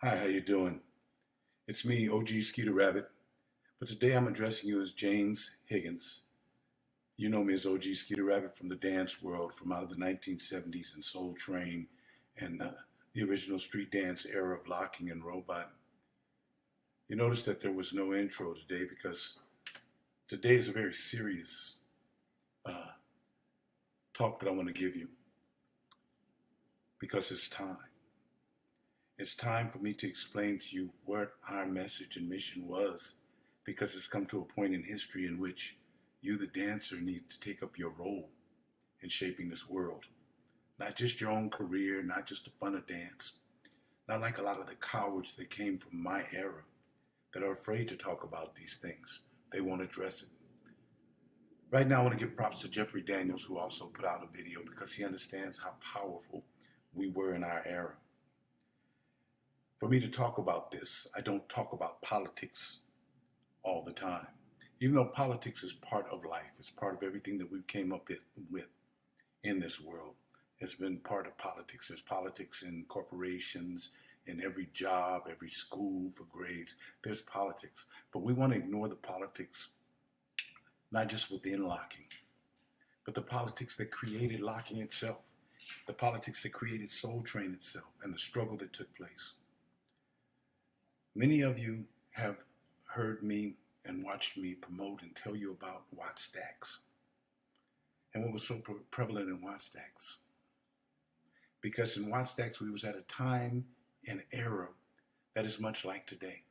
Hi, how you doing? It's me, OG Skeeter Rabbit, but today I'm addressing you as James Higgins. You know me as OG Skeeter Rabbit from the dance world, from out of the 1970s and Soul Train and the original street dance era of locking and robot. You notice that there was no intro today because today is a very serious uh, talk that I want to give you because it's time. It's time for me to explain to you what our message and mission was, because it's come to a point in history in which you, the dancer, need to take up your role in shaping this world. Not just your own career, not just the fun of dance, not like a lot of the cowards that came from my era that are afraid to talk about these things. They won't address it. Right now, I want to give props to Jeffrey Daniels, who also put out a video because he understands how powerful we were in our era. For me to talk about this, I don't talk about politics all the time. Even though politics is part of life, it's part of everything that we came up with in this world. It's been part of politics. There's politics in corporations, in every job, every school for grades. There's politics. But we want to ignore the politics, not just within locking, but the politics that created locking itself, the politics that created Soul Train itself, and the struggle that took place. Many of you have heard me and watched me promote and tell you about Watt Stacks and what was so prevalent in Watt Stacks. Because in Watt Stacks, we was at a time and era that is much like today.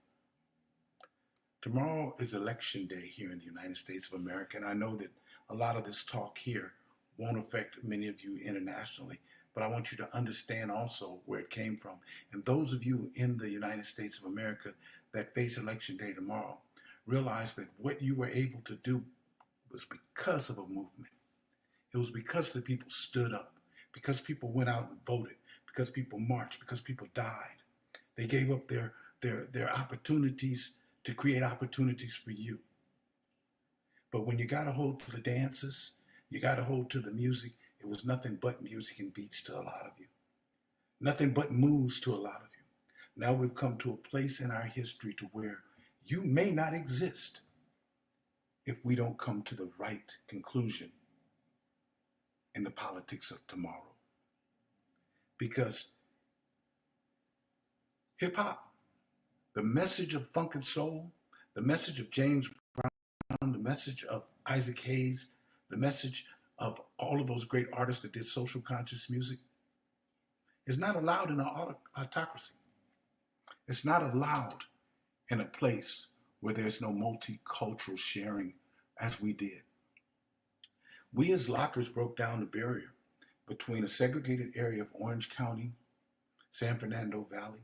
Tomorrow is election day here in the United States of America, and I know that a lot of this talk here won't affect many of you internationally, but I want you to understand also where it came from. And those of you in the United States of America that face election day tomorrow, realize that what you were able to do was because of a movement. It was because the people stood up, because people went out and voted, because people marched, because people died. They gave up their opportunities to create opportunities for you. But when you got a hold to the dances, you got a hold to the music, it was nothing but music and beats to a lot of you. Nothing but moves to a lot of you. Now we've come to a place in our history to where you may not exist if we don't come to the right conclusion in the politics of tomorrow. Because hip hop, the message of funk and soul, the message of James Brown, the message of Isaac Hayes, the message of all of those great artists that did social conscious music is not allowed in an autocracy. It's not allowed in a place where there's no multicultural sharing as we did. We as lockers broke down the barrier between a segregated area of Orange County, San Fernando Valley,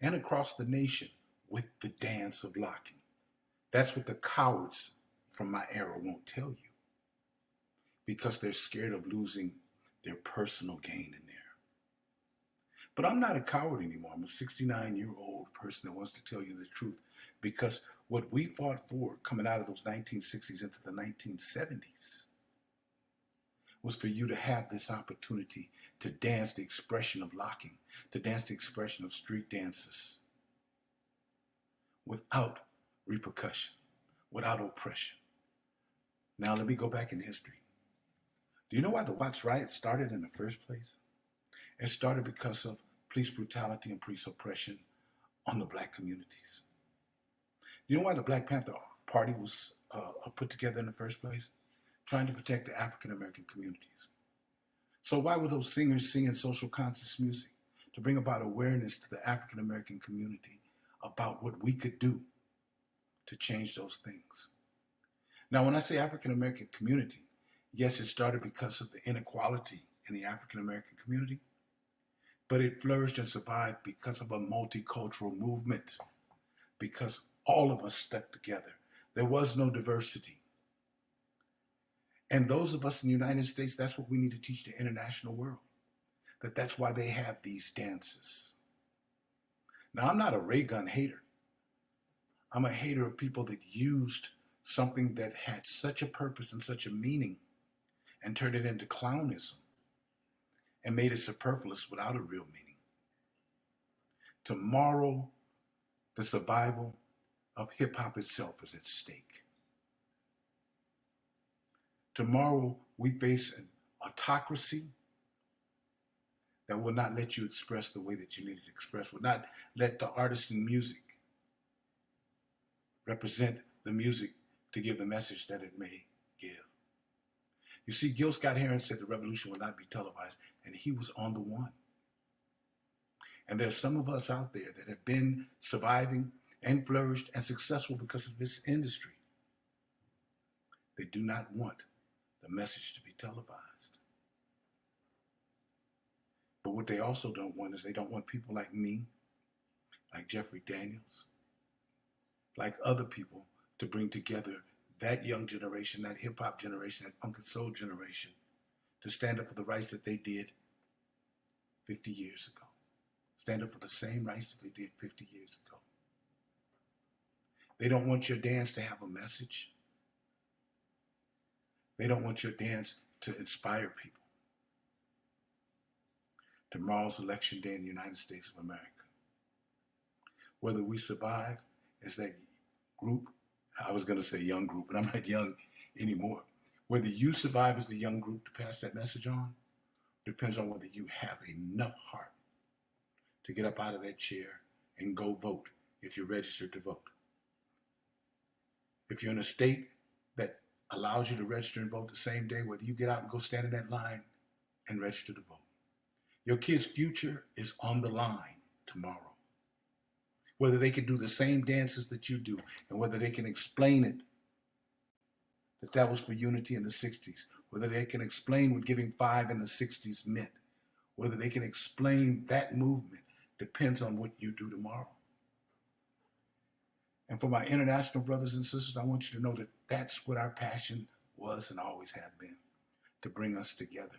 and across the nation with the dance of locking. That's what the cowards from my era won't tell you, because they're scared of losing their personal gain in there. But I'm not a coward anymore. I'm a 69-year-old person that wants to tell you the truth, because what we fought for coming out of those 1960s into the 1970s was for you to have this opportunity to dance the expression of locking, to dance the expression of street dances without repercussion, without oppression. Now let me go back in history. Do you know why the Watts riot started in the first place? It started because of police brutality and police oppression on the black communities. You know why the Black Panther Party was put together in the first place? Trying to protect the African American communities. So why were those singers singing social conscious music? To bring about awareness to the African American community about what we could do to change those things. Now, when I say African American community, yes, it started because of the inequality in the African American community, but it flourished and survived because of a multicultural movement, because all of us stuck together. There was no diversity. And those of us in the United States, that's what we need to teach the international world, that's why they have these dances. Now, I'm not a ray gun hater. I'm a hater of people that used something that had such a purpose and such a meaning and turned it into clownism and made it superfluous without a real meaning. Tomorrow, the survival of hip hop itself is at stake. Tomorrow, we face an autocracy that will not let you express the way that you need to express, will not let the artist in music represent the music to give the message that it may give. You see, Gil Scott-Heron said the revolution will not be televised, and he was on the one. And there's some of us out there that have been surviving and flourished and successful because of this industry. They do not want the message to be televised. But what they also don't want is they don't want people like me, like Jeffrey Daniels, like other people to bring together that young generation, that hip-hop generation, that funk and soul generation, to stand up for the rights that they did 50 years ago. Stand up for the same rights that they did 50 years ago. They don't want your dance to have a message. They don't want your dance to inspire people. Tomorrow's election day in the United States of America. Whether we survive as that group, I was going to say young group, but I'm not young anymore. Whether you survive as the young group to pass that message on depends on whether you have enough heart to get up out of that chair and go vote if you're registered to vote. If you're in a state that allows you to register and vote the same day, whether you get out and go stand in that line and register to vote. Your kid's future is on the line tomorrow. Whether they can do the same dances that you do, and whether they can explain it, that was for unity in the 60s, whether they can explain what giving 5 in the 60s meant, whether they can explain that movement depends on what you do tomorrow. And for my international brothers and sisters, I want you to know that that's what our passion was and always have been, to bring us together.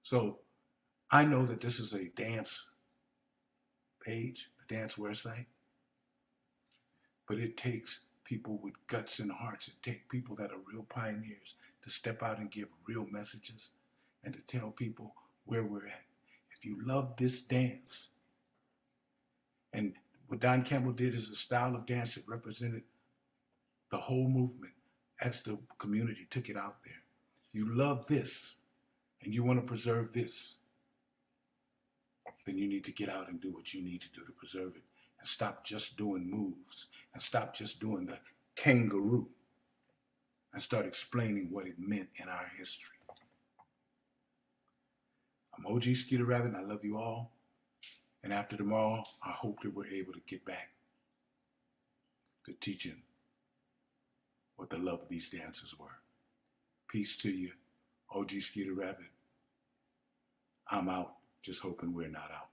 So I know that this is a dance page, a dance website, but it takes people with guts and hearts. It takes people that are real pioneers to step out and give real messages and to tell people where we're at. If you love this dance, and what Don Campbell did is a style of dance that represented the whole movement as the community took it out there. If you love this and you want to preserve this, then you need to get out and do what you need to do to preserve it, and stop just doing moves and stop just doing the kangaroo and start explaining what it meant in our history. I'm OG Skeeter Rabbit, and I love you all. And after tomorrow, I hope that we're able to get back to teaching what the love of these dances were. Peace to you, OG Skeeter Rabbit. I'm out, just hoping we're not out.